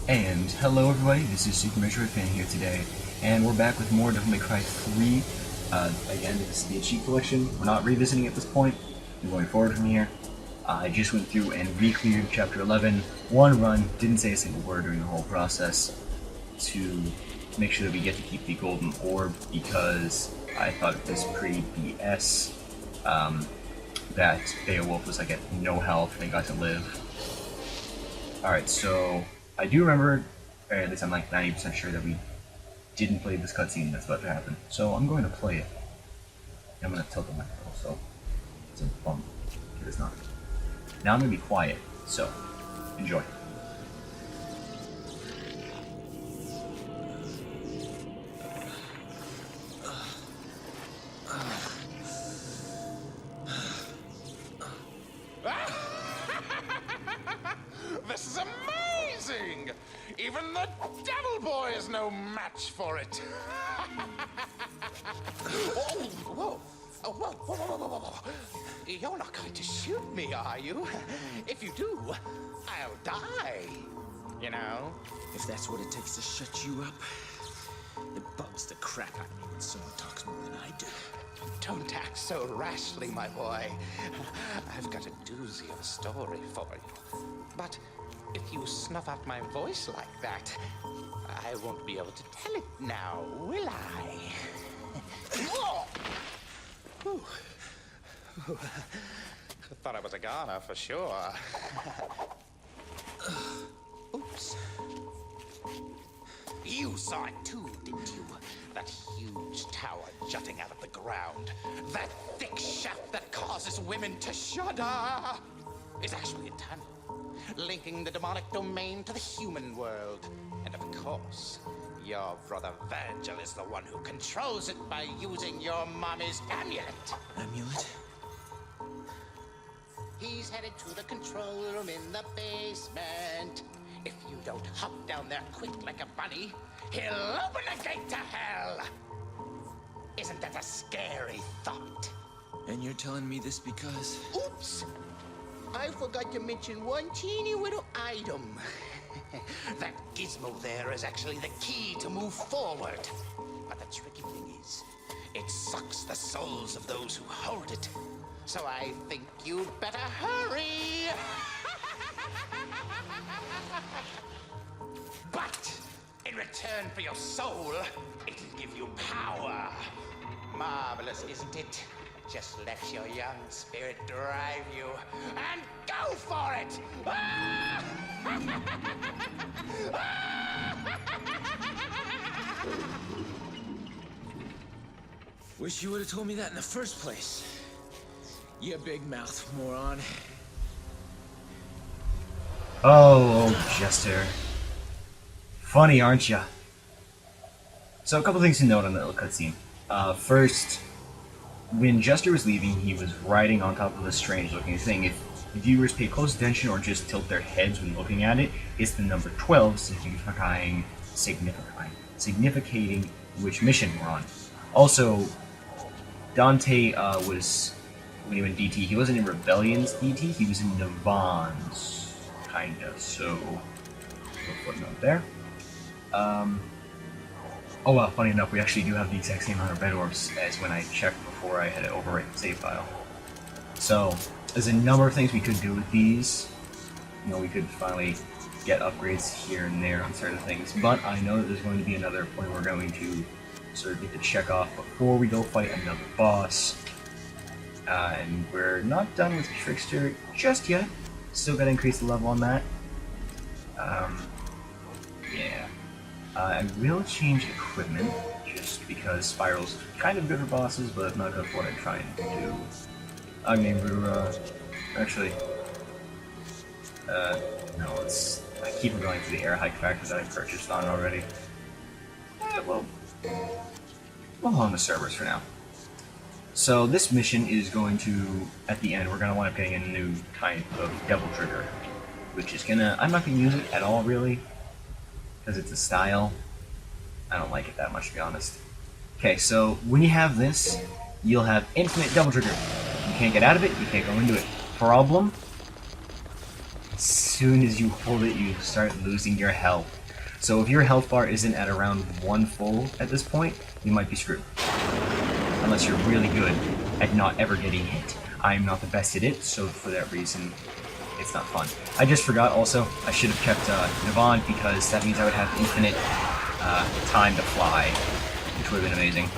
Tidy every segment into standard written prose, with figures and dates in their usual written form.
And hello everybody, this is Supermetroidfan here today, and we're back with more Devil May Cry 3. Again, this is the cheat collection. We're not revisiting at this point. We're going forward from here. I just went through and re-cleared Chapter 11, one run, didn't say a single word during the whole process, to make sure that we get to keep the golden orb, because I thought it was pretty BS that Beowulf was like at no health and got to live. Alright, so I do remember, or at least I'm like 90% sure that we didn't play this cutscene that's about to happen. So I'm going to play it. I'm going to tilt the microphone, so it's a bump. It is not. Now I'm going to be quiet, so enjoy. This is amazing! Even the Devil Boy is no match for it. Whoa. Oh, whoa. You're not going to shoot me, are you? If you do, I'll die. You know? If that's what it takes to shut you up, it bugs the crap out of me when someone talks more than I do. Don't act so rashly, my boy. I've got a doozy of a story for you. But if you snuff out my voice like that, I won't be able to tell it now, will I? Whew. Thought I was a goner for sure. Oops. You saw it too, didn't you? That huge tower jutting out of the ground. That thick shaft that causes women to shudder is actually a tunnel, linking the demonic domain to the human world. And of course, your brother Virgil is the one who controls it by using your mommy's amulet. Amulet? He's headed to the control room in the basement. If you don't hop down there quick like a bunny, he'll open the gate to hell. Isn't that a scary thought? And you're telling me this because... Oops! I forgot to mention one teeny little item. That gizmo there is actually the key to move forward. But the tricky thing is, it sucks the souls of those who hold it. So I think you'd better hurry. But in return for your soul, it'll give you power. Marvelous, isn't it? Just let your young spirit drive you, and go for it! Wish you would have told me that in the first place. You big mouth moron. Oh, Jester. Funny, aren't ya? So a couple things to note on the little cutscene. First, when Jester was leaving, he was riding on top of a strange-looking thing. If viewers pay close attention or just tilt their heads when looking at it, it's the number 12, significating which mission we're on. Also, Dante was, when he went DT, he wasn't in Rebellion's DT, he was in Navon's, kinda, so, no footnote there. Oh well, funny enough, we actually do have the exact same amount of red orbs as when I checked before I had to overwrite the save file. So, there's a number of things we could do with these. You know, we could finally get upgrades here and there on certain things, but I know that there's going to be another point we're going to sort of get to check off before we go fight another boss. And we're not done with Trickster just yet. Still gotta increase the level on that. Yeah. I will change equipment, just because Spiral's kind of good for bosses, but not good for what I'm trying to do. I mean, actually, no, I keep going to the air hike factor that I purchased on already. We'll on the servers for now. So this mission is going to, at the end, we're going to wind up getting a new type of Devil Trigger, which is I'm not going to use it at all, really, because it's a style. I don't like it that much, to be honest. Okay, so when you have this, you'll have infinite Devil Trigger. You can't get out of it, you can't go into it. Problem? as soon as you hold it, you start losing your health. So if your health bar isn't at around 1 full at this point, you might be screwed. Unless you're really good at not ever getting hit. I'm not the best at it, so for that reason, it's not fun. I just forgot also, I should have kept Navon, because that means I would have infinite time to fly, which would have been amazing.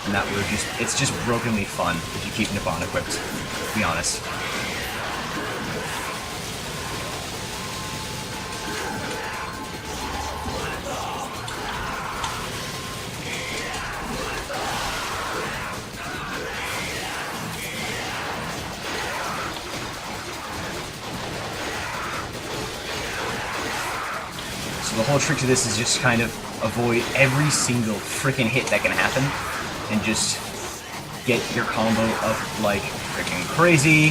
And that would just, it's just brokenly fun if you keep Navon equipped, to be honest. So the whole trick to this is just kind of avoid every single freaking hit that can happen and just get your combo up like freaking crazy.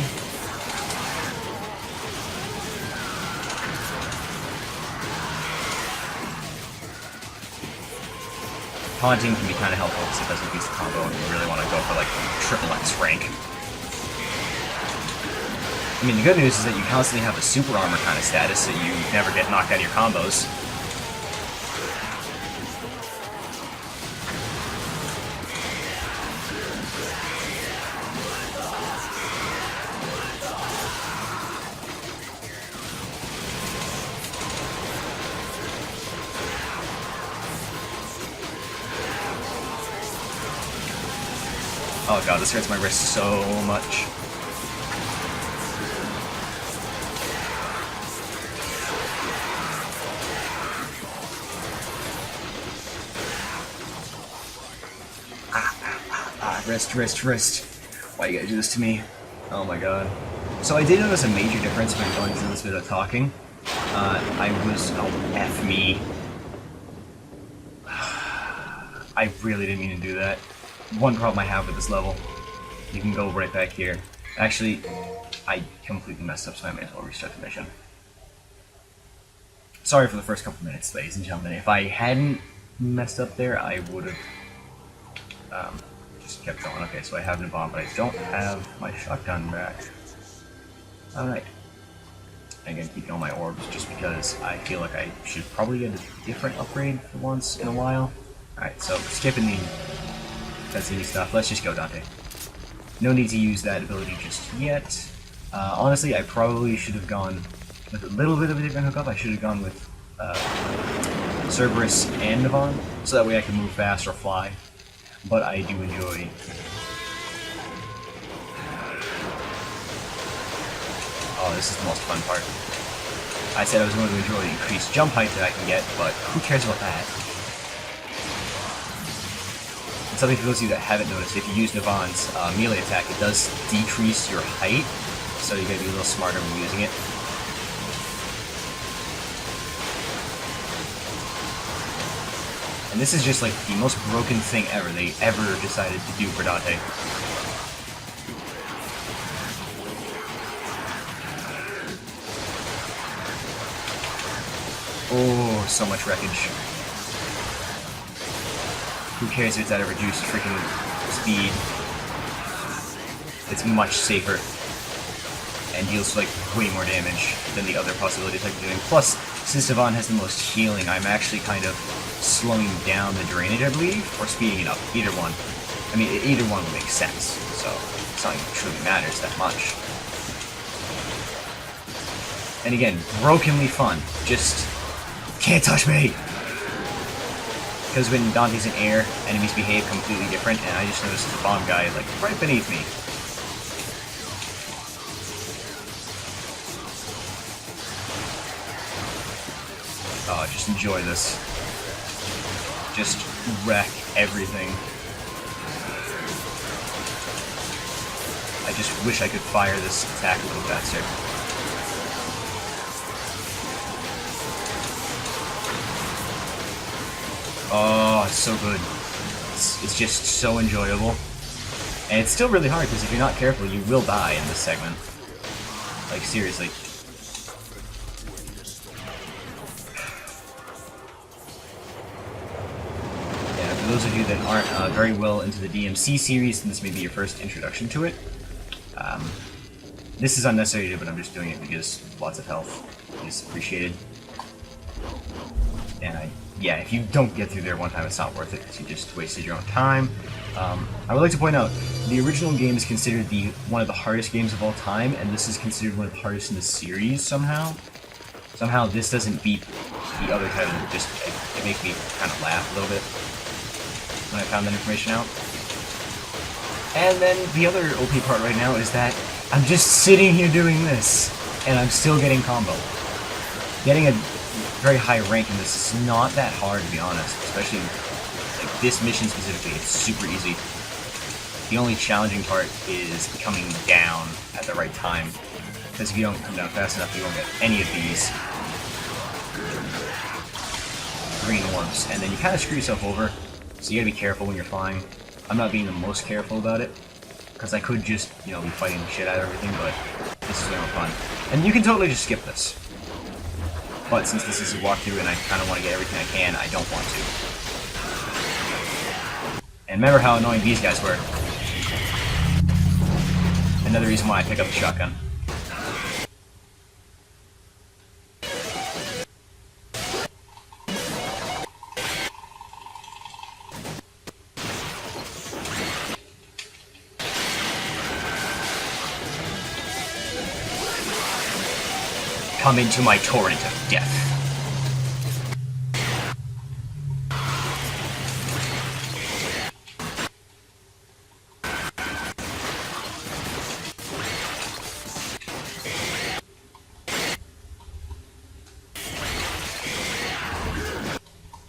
Haunting can be kind of helpful because it doesn't beat the combo and you really want to go for like triple X rank. I mean, the good news is that you constantly have a super armor kind of status, so you never get knocked out of your combos. Oh god, this hurts my wrist so much. Wrist. Why you gotta do this to me? Oh my god. So I did notice a major difference when going through this bit of talking. Oh, F me. I really didn't mean to do that. One problem I have with this level, you can go right back here. Actually, I completely messed up, so I may as well restart the mission. Sorry for the first couple minutes, ladies and gentlemen. If I hadn't messed up there, I would have just kept going. Okay, so I have Navon, but I don't have my shotgun back. Alright. I'm gonna keep going my orbs just because I feel like I should probably get a different upgrade for once in a while. Alright, so skipping the cutscene stuff, let's just go, Dante. No need to use that ability just yet. Honestly, I probably should have gone with a little bit of a different hookup. I should have gone with Cerberus and Navon, so that way I can move fast or fly. But I do enjoy. Oh, this is the most fun part. I said I was going to enjoy the increased jump height that I can get, but who cares about that? And something for those of you that haven't noticed, if you use Navon's melee attack, it does decrease your height, so you gotta be a little smarter when using it. And this is just like the most broken thing ever they ever decided to do for Dante. Oh, so much wreckage. Who cares if it's at a reduced freaking speed? It's much safer and deals like way more damage than the other possibilities I could be doing. Plus, since Navon has the most healing, I'm actually kind of slowing down the drainage, I believe, or speeding it up. Either one. I mean, either one would make sense, so it's not even truly matters that much. And again, brokenly fun. Just can't touch me! Because when Dante's in air, enemies behave completely different, and I just noticed the bomb guy, like, right beneath me. Oh, just enjoy this. Just wreck everything. I just wish I could fire this attack a little faster. Oh, it's so good. It's just so enjoyable. And it's still really hard, because if you're not careful, you will die in this segment. Like, seriously. those of you that aren't very well into the DMC series, and this may be your first introduction to it, this is unnecessary to do, but I'm just doing it because lots of health is appreciated. And yeah, if you don't get through there one time, it's not worth it because you just wasted your own time. I would like to point out, the original game is considered one of the hardest games of all time, and this is considered one of the hardest in the series somehow. Somehow this doesn't beat the other title. It makes me kind of laugh a little bit when I found that information out. And then the other OP part right now is that I'm just sitting here doing this, and I'm still getting combo. Getting a very high rank in this is not that hard, to be honest, especially like this mission specifically. It's super easy. The only challenging part is coming down at the right time, because if you don't come down fast enough, you won't get any of these green orbs, and then you kind of screw yourself over, so you gotta be careful when you're flying. I'm not being the most careful about it, because I could just, you know, be fighting the shit out of everything, but this is way more fun. And you can totally just skip this. But since this is a walkthrough and I kind of want to get everything I can, I don't want to. And remember how annoying these guys were. Another reason why I pick up the shotgun. Come into my torrent of death.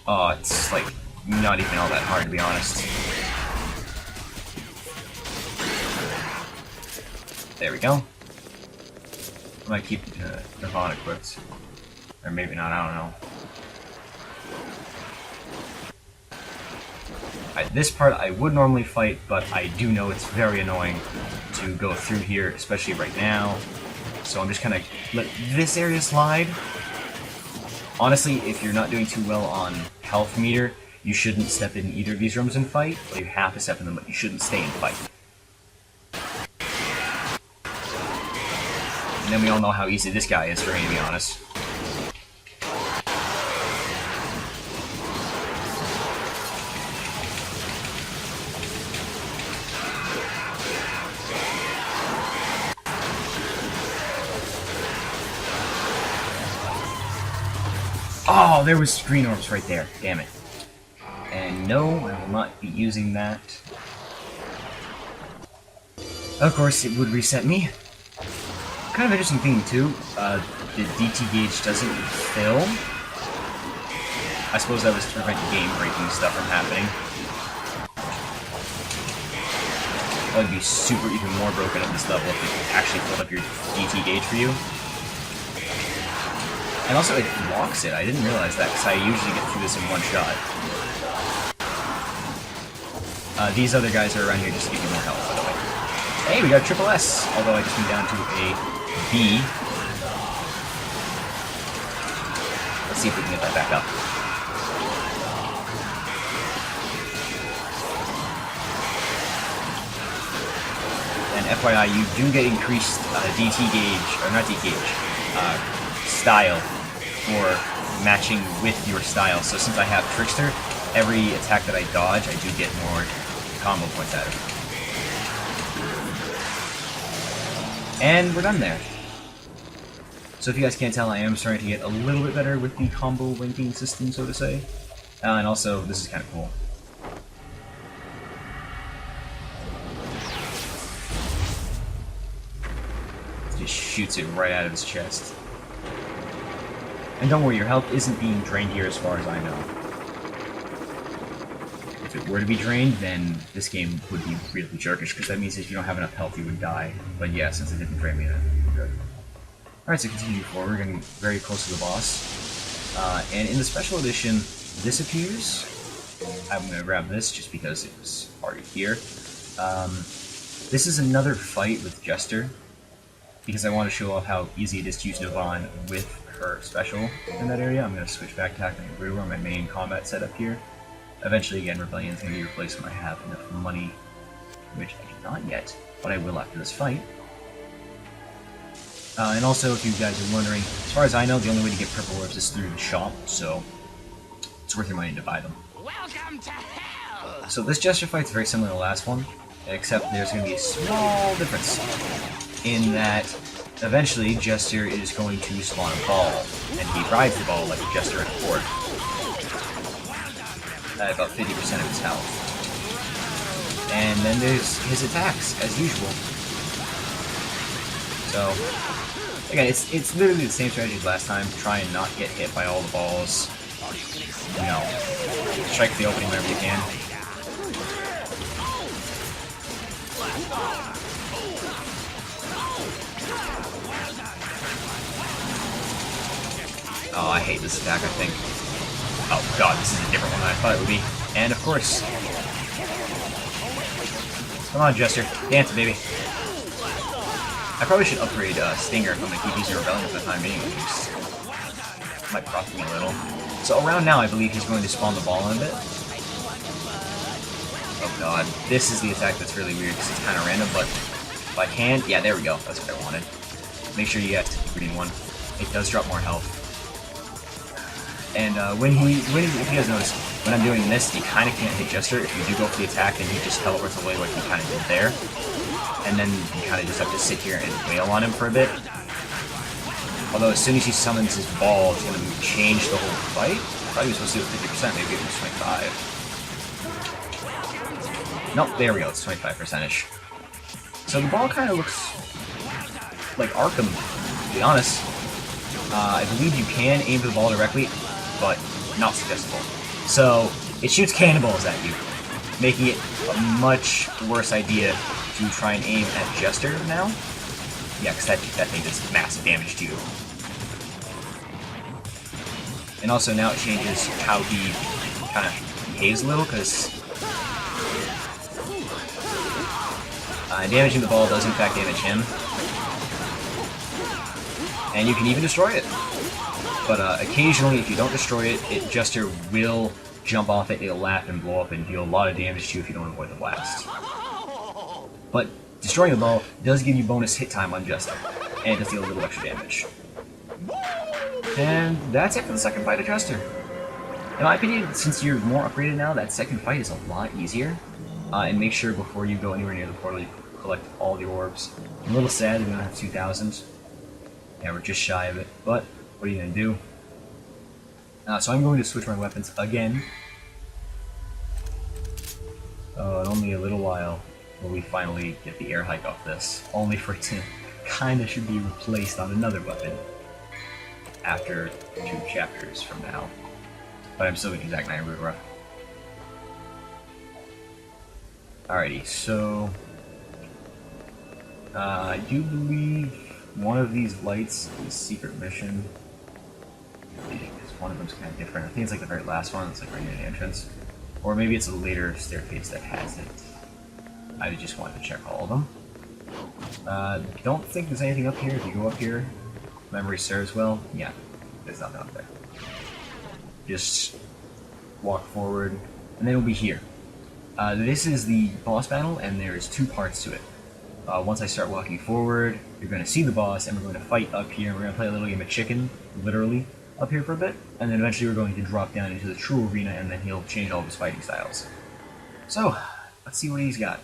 Oh, it's like not even all that hard, to be honest. There we go. I might keep Nirvana equipped. Or maybe not, I don't know. This part I would normally fight, but I do know it's very annoying to go through here, especially right now. So I'm just gonna let this area slide. Honestly, if you're not doing too well on health meter, you shouldn't step in either of these rooms and fight. Well, you have to step in them, but you shouldn't stay and fight. And then we all know how easy this guy is for me, to be honest. Oh, there was green orbs right there. Damn it. And no, I will not be using that. Of course, it would reset me. Kind of interesting thing too, the DT gauge doesn't fill. I suppose that was to prevent game-breaking stuff from happening. That would be super even more broken at this level if it actually filled up your DT gauge for you. And also it blocks it, I didn't realize that because I usually get through this in one shot. These other guys are around here just to give you more health, by the way. Hey, we got triple S, although I just went down to a B. Let's see if we can get that back up. And FYI, you do get increased DT gauge, or not DT gauge, style for matching with your style. So since I have Trickster, every attack that I dodge, I do get more combo points out of it. And we're done there. So if you guys can't tell, I am starting to get a little bit better with the combo linking system, so to say. And also, this is kind of cool. Just shoots it right out of his chest. And don't worry, your health isn't being drained here as far as I know. If it were to be drained, then this game would be really jerkish, because that means if you don't have enough health, you would die. But yeah, since it didn't drain me, then we're good. Alright, so continue forward, we're getting very close to the boss. And in the special edition, this appears. I'm going to grab this just because it was already here. This is another fight with Jester, because I want to show off how easy it is to use Nirvana with her special in that area. I'm going to switch back to Attack and Brewer, my main combat setup here. Eventually, again, Rebellion's going to be replaced when I have enough money, which I do not yet, but I will after this fight. And also, if you guys are wondering, as far as I know, the only way to get purple orbs is through the shop, so it's worth your money to buy them. Welcome to hell! So this Jester fight's very similar to the last one, except there's going to be a small difference in that eventually Jester is going to spawn a ball, and he rides the ball like a Jester in a fort at about 50% of his health. And then there's his attacks, as usual. So, again, it's literally the same strategy as last time. Try and not get hit by all the balls. You know, strike the opening whenever you can. Oh, I hate this attack, I think. Oh god, this is a different one than I thought it would be. And of course... Come on, Jester. Dance, baby. I probably should upgrade Stinger if I'm going to keep using Rebellion for the time being, at least. Might profit me a little. So around now, I believe he's going to spawn the ball in a bit. Oh god. This is the attack that's really weird, because it's kind of random, but if I can... Yeah, there we go. That's what I wanted. Make sure you get the green one. It does drop more health. And if you guys notice, when I'm doing this, you kind of can't hit Jester. If you do go for the attack, then he just teleports away like he kind of did there. And then you kind of just have to sit here and wail on him for a bit. Although as soon as he summons his ball, it's going to change the whole fight. Probably was supposed to do it 50%, maybe it was 25. Nope, there we go, it's 25%-ish. So the ball kind of looks like Arkham, to be honest. I believe you can aim for the ball directly, but not successful. So it shoots cannonballs at you, making it a much worse idea to try and aim at Jester now. Yeah, because that thing does massive damage to you. And also now it changes how he kind of behaves a little, because damaging the ball does in fact damage him. And you can even destroy it. But occasionally, if you don't destroy it, Jester will jump off it, it'll laugh and blow up and deal a lot of damage to you if you don't avoid the blast. But destroying the ball does give you bonus hit time on Jester, and it does deal a little extra damage. And that's it for the second fight of Jester. In my opinion, since you're more upgraded now, that second fight is a lot easier. And make sure before you go anywhere near the portal, you collect all the orbs. I'm a little sad that we don't have 2,000. Yeah, we're just shy of it, but what are you going to do? So I'm going to switch my weapons again. In only a little while will we finally get the air hike off this, only for it to kinda should be replaced on another weapon after 2 chapters from now. But I'm still going to use Zack Knight Root Rough. Alrighty, so I do believe one of these lights is secret mission. Because one of them's kind of different. I think it's like the very last one. It's like right near the entrance, or maybe it's a later staircase that has it. I just wanted to check all of them. Don't think there's anything up here. If you go up here, memory serves well. Yeah, there's nothing up there. Just walk forward, and then it'll be here. This is the boss battle, and there's 2 parts to it. Once I start walking forward, you're going to see the boss, and we're going to fight up here. We're going to play a little game of chicken, literally, up here for a bit, and then eventually we're going to drop down into the true arena, and then he'll change all of his fighting styles. So, let's see what he's got.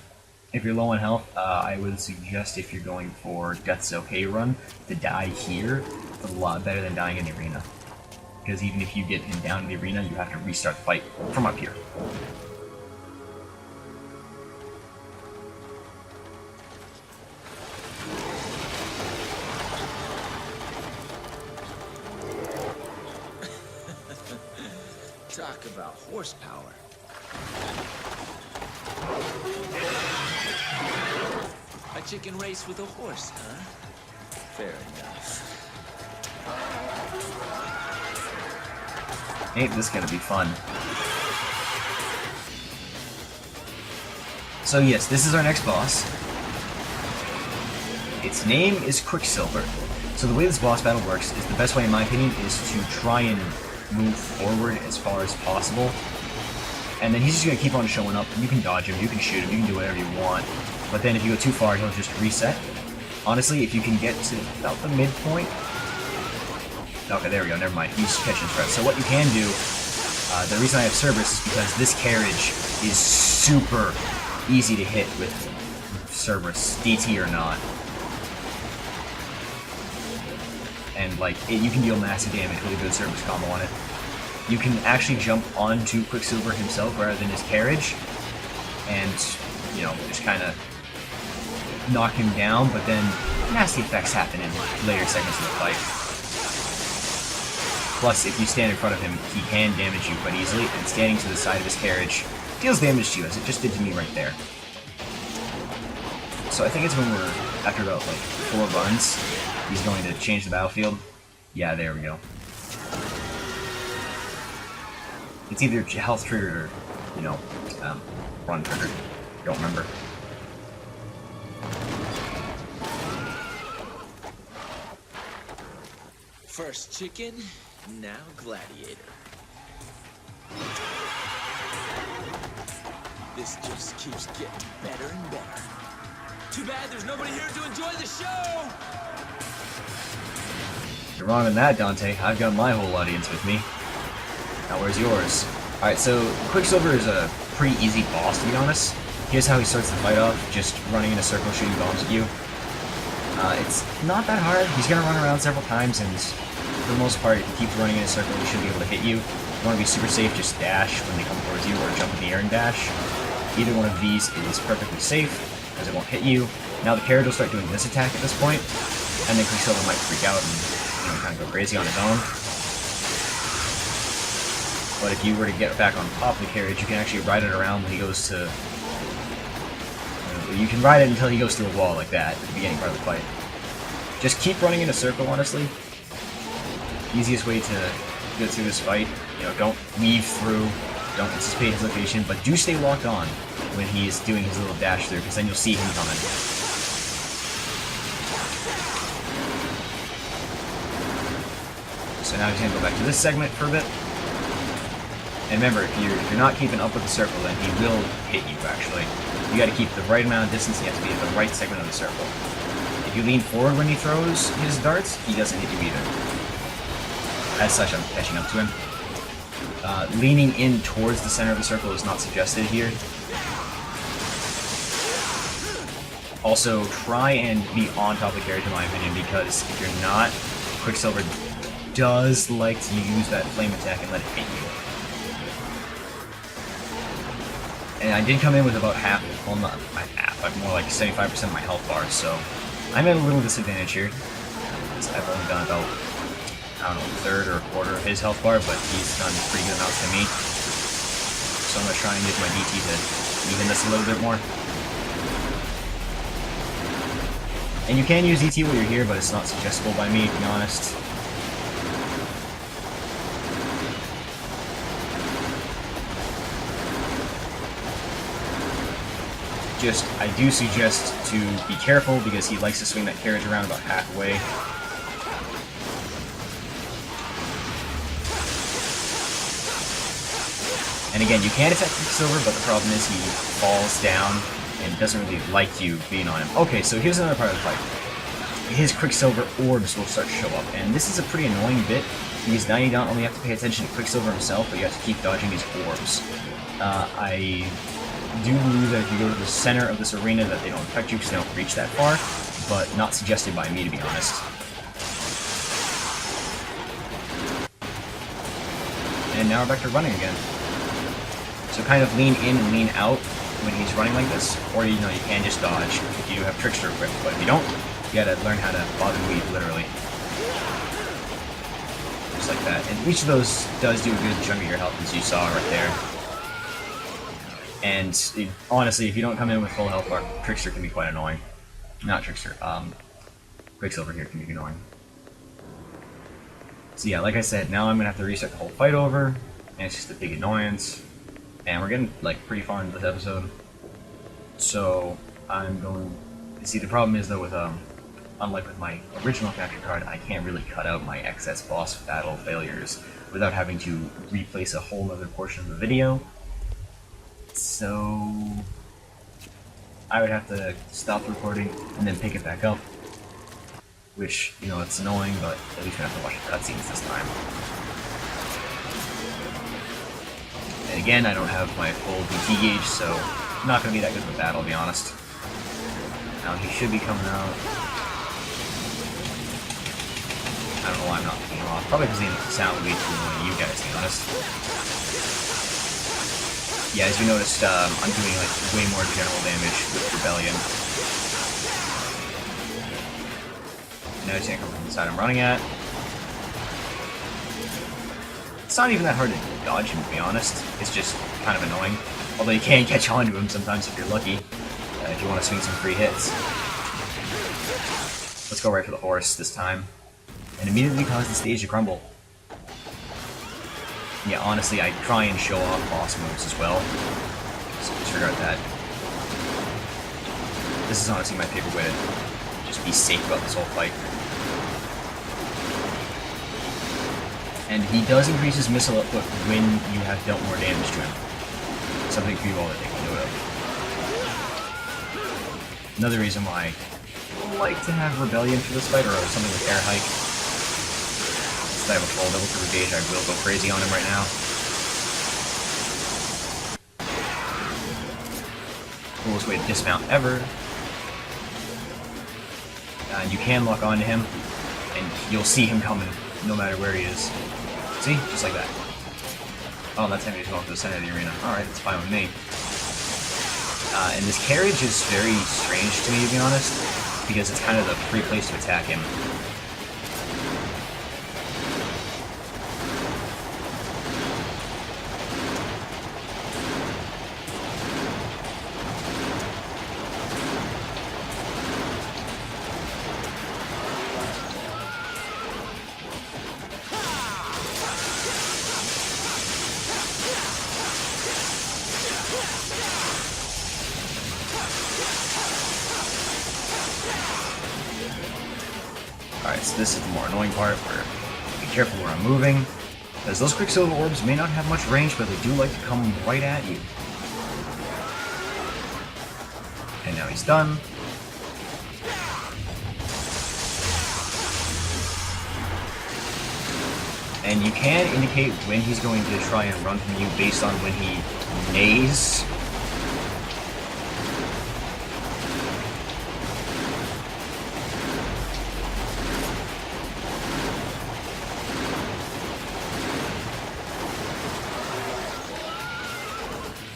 If you're low on health, I would suggest if you're going for Death's Okay run, to die here. It's a lot better than dying in the arena. Because even if you get him down in the arena, you have to restart the fight from up here. Talk about horsepower. A chicken race with a horse, huh? Fair enough. Ain't this gonna be fun. So yes, this is our next boss. Its name is Quicksilver. So the way this boss battle works is the best way in my opinion is to try and move forward as far as possible And then he's just going to keep on showing up. You can dodge him, you can shoot him, you can do whatever you want. But then if you go too far, he'll just reset. Honestly, if you can get to about the midpoint... Okay, there we go, never mind. He's catching threats. So what you can do, the reason I have Cerberus is because this carriage is super easy to hit with Cerberus, DT or not. And like, you can deal massive damage with a good Cerberus combo on it. You can actually jump onto Quicksilver himself rather than his carriage, and, you know, just kind of knock him down, but then nasty effects happen in later segments of the fight. Plus, if you stand in front of him, he can damage you quite easily, and standing to the side of his carriage deals damage to you, as it just did to me right there. So I think it's when we're, after about like 4 runs, he's going to change the battlefield. Yeah, there we go. It's either health triggered or, you know, run triggered. Don't remember. First chicken, now gladiator. This just keeps getting better and better. Too bad there's nobody here to enjoy the show! You're wrong on that, Dante. I've got my whole audience with me. Now where's yours? Alright, so Quicksilver is a pretty easy boss, to be honest. Here's how he starts the fight off, just running in a circle, shooting bombs at you. It's not that hard. He's gonna run around several times, and for the most part, if he keeps running in a circle, he should be able to hit you. If you want to be super safe, just dash when they come towards you, or jump in the air and dash. Either one of these is perfectly safe, because it won't hit you. Now the carriage will start doing this attack at this point, and then Quicksilver might freak out and, you know, kind of go crazy on his own. But if you were to get back on top of the carriage, you can actually ride it around when he goes to... You can ride it until he goes through a wall like that at the beginning part of the fight. Just keep running in a circle, honestly. Easiest way to get through this fight. You know, don't weave through, don't anticipate his location, but do stay locked on when he is doing his little dash through, because then you'll see him coming. So now he's going to go back to this segment for a bit. And remember, if you're not keeping up with the circle, then he will hit you, actually. You gotta keep the right amount of distance, he has to be at the right segment of the circle. If you lean forward when he throws his darts, he doesn't hit you either. As such, I'm catching up to him. Leaning in towards the center of the circle is not suggested here. Also, try and be on top of the carriage, in my opinion, because if you're not, Quicksilver does like to use that flame attack and let it hit you. And I did come in with about half, well not half, like more like 75% of my health bar, so I'm at a little disadvantage here. I've only done about, I don't know, a third or a quarter of his health bar, but he's done pretty good amounts to me. So I'm going to try and use my DT to even this a little bit more. And you can use DT while you're here, but it's not suggestible by me, to be honest. I do suggest to be careful, because he likes to swing that carriage around about halfway. And again, you can attack Quicksilver, but the problem is he falls down and doesn't really like you being on him. Okay, so here's another part of the fight. His Quicksilver orbs will start to show up, and this is a pretty annoying bit, because now you not only have to pay attention to Quicksilver himself, but you have to keep dodging his orbs. I do believe that if you go to the center of this arena that they don't affect you because they don't reach that far, but not suggested by me, to be honest. And now we're back to running again. So kind of lean in and lean out when he's running like this, or you know, you can just dodge if you have Trickster equipped, but if you don't, you gotta learn how to bob and weave, literally. Just like that. And each of those does do a good chunk of your health, as you saw right there. And honestly, if you don't come in with full health bar, Trickster can be quite annoying. Not Trickster, Quicksilver here can be annoying. So yeah, like I said, now I'm gonna have to reset the whole fight over, and it's just a big annoyance. And we're getting like pretty far into this episode. So I'm going to see, the problem is though with unlike with my original capture card, I can't really cut out my excess boss battle failures without having to replace a whole other portion of the video. So I would have to stop the recording and then pick it back up, which, you know, it's annoying, but at least we have to watch the cutscenes this time. And again, I don't have my full DT gauge, so I'm not going to be that good of a battle, to be honest. Now, he should be coming out. I don't know why I'm not picking him off. Probably because the sound would be too annoying to you guys, to be honest. Yeah, as you noticed, I'm doing like way more general damage with Rebellion. Now he's gonna come from the side I'm running at. It's not even that hard to dodge him, to be honest. It's just kind of annoying. Although you can catch on to him sometimes if you're lucky, if you want to swing some free hits. Let's go right for the horse this time. And immediately cause the stage to crumble. Yeah, honestly, I try and show off boss moves as well. So disregard that. This is honestly my favorite way to just be safe about this whole fight. And he does increase his missile output when you have dealt more damage to him. Something for you all to take note of. Another reason why I like to have Rebellion for this fight, or something with Air Hike. Since I have a full level for gauge, I will go crazy on him right now. Coolest way to dismount ever. And you can lock onto him, and you'll see him coming no matter where he is. See? Just like that. Oh, that's how he's going to the center of the arena. Alright, that's fine with me. And this carriage is very strange to me, to be honest, because it's kind of the free place to attack him. Alright, so this is the more annoying part, where be careful where I'm moving, because those Quicksilver orbs may not have much range, but they do like to come right at you. And now he's done. And you can indicate when he's going to try and run from you based on when he neighs.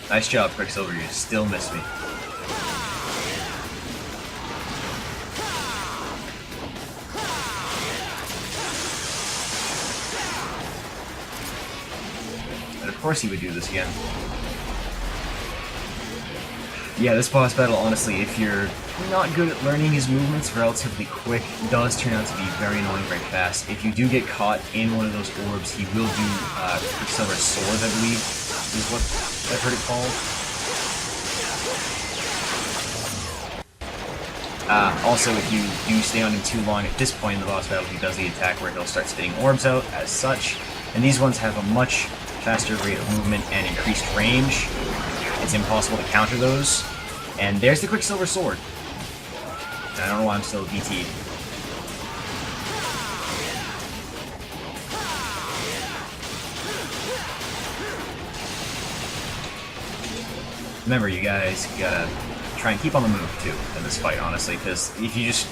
Nice job, Quicksilver, you still missed me. And of course he would do this again. Yeah, this boss battle, honestly, if you're not good at learning his movements relatively quick, does turn out to be very annoying very fast. If you do get caught in one of those orbs, he will do Quicksilver Sword, I believe, is what I've heard it called. Also, if you do stay on him too long at this point in the boss battle, he does the attack where he'll start spitting orbs out as such. And these ones have a much faster rate of movement and increased range. It's impossible to counter those. And there's the Quicksilver Sword. I don't know why I'm still DT'd. Remember, you guys, you gotta try and keep on the move, too, in this fight, honestly, because if you just...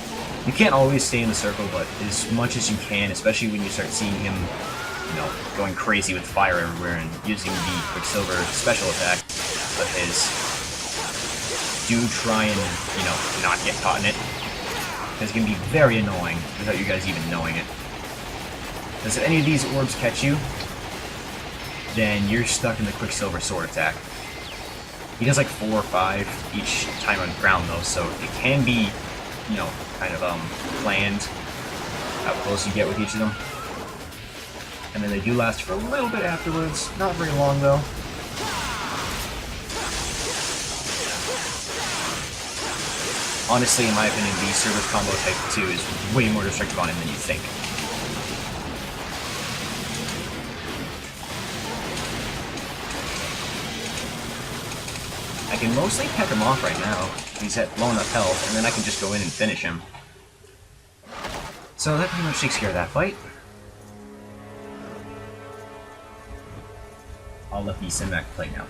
You can't always stay in the circle, but as much as you can, especially when you start seeing him, you know, going crazy with fire everywhere and using the Quicksilver special attack of his, do try and, you know, not get caught in it, because it can be very annoying without you guys even knowing it. Because if any of these orbs catch you, then you're stuck in the Quicksilver Sword attack. He does like 4 or 5 each time on ground though, so it can be, you know, kind of planned how close you get with each of them. And then they do last for a little bit afterwards, not very long though. Honestly, in my opinion, the Service Combo Type 2 is way more destructive on him than you think. can mostly peck him off right now. He's at low enough health, and then I can just go in and finish him. So that pretty much takes care of that fight. I'll let the cinematic play now.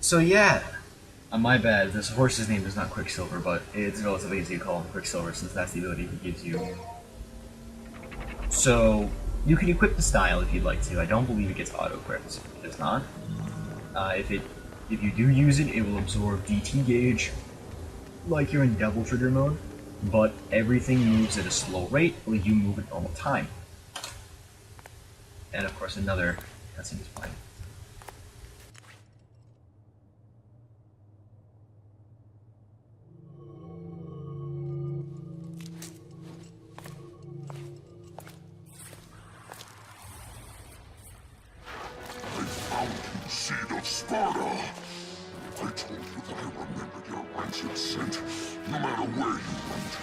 So yeah, my bad, this horse's name is not Quicksilver, but it's relatively easy to call him Quicksilver since that's the ability he gives you. So, you can equip the style if you'd like to. I don't believe it gets auto-equipped. It does not. If you do use it, it will absorb DT gauge, like you're in Devil Trigger mode, but everything moves at a slow rate while you move at normal time. And of course another cutscene is fine. Seed of Sparta! I told you that I remembered your ancient scent. No matter where you run to,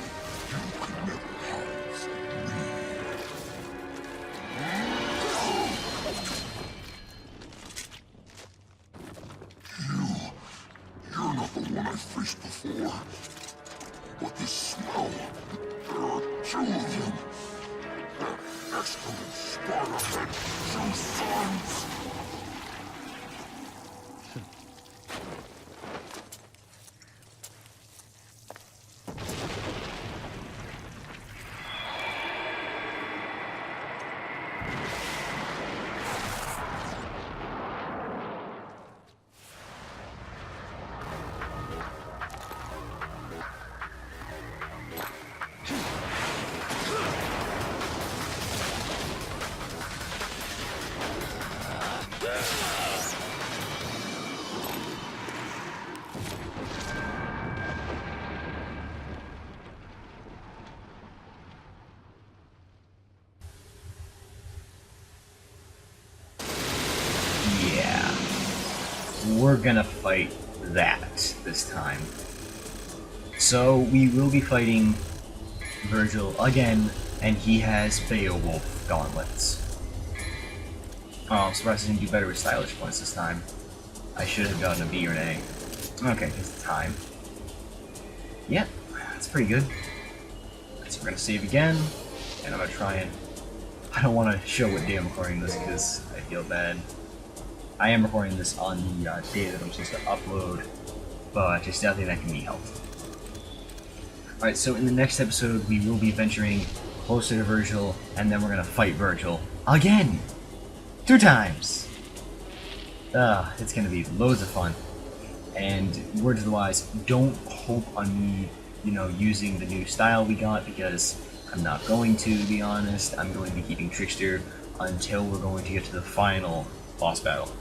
you can never hide from me. You're not the one I faced before. But the smell, there are two of them. That excellent Sparta had two sons. We're gonna fight that this time. So we will be fighting Virgil again, and he has Beowulf gauntlets. Oh, I'm surprised I didn't do better with stylish points this time. I should have gotten a B or an A. Okay, here's the time. Yep, that's pretty good. So we're gonna save again, and I'm gonna try and... I don't want to show what day I'm recording this because I feel bad. I am recording this on the day that I'm supposed to upload, but it's nothing that can be helped. Alright, so in the next episode, we will be venturing closer to Virgil, and then we're gonna fight Virgil again! 2 times! It's gonna be loads of fun. And words of the wise, don't hope on me, using the new style we got, because I'm not going to be honest. I'm going to be keeping Trickster until we're going to get to the final boss battle.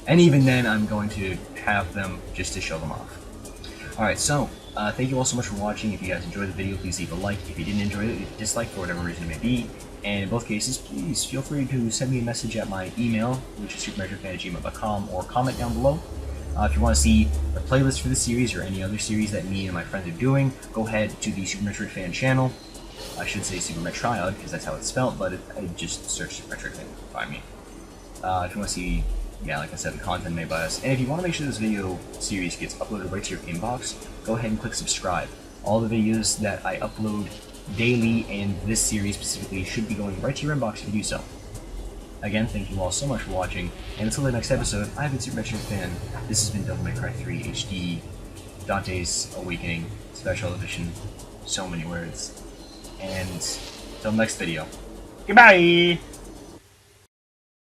And even then, I'm going to have them just to show them off. Alright, so, thank you all so much for watching. If you guys enjoyed the video, please leave a like. If you didn't enjoy it, leave a dislike for whatever reason it may be. And in both cases, please feel free to send me a message at my email, which is supermetroidfan@gmail.com, or comment down below. If you want to see the playlist for this series or any other series that me and my friends are doing, go ahead to the Supermetroidfan channel. I should say Supermetroid, because that's how it's spelled, but I just search Supermetroidfan to find me. If you want to see, like I said, the content made by us. And if you want to make sure this video series gets uploaded right to your inbox, go ahead and click subscribe. All the videos that I upload daily, and this series specifically, should be going right to your inbox if you do so. Again, thank you all so much for watching, and until the next episode, I've been Supermetroidfan. This has been Devil May Cry 3 HD, Dante's Awakening, Special Edition, so many words. And, till next video, goodbye!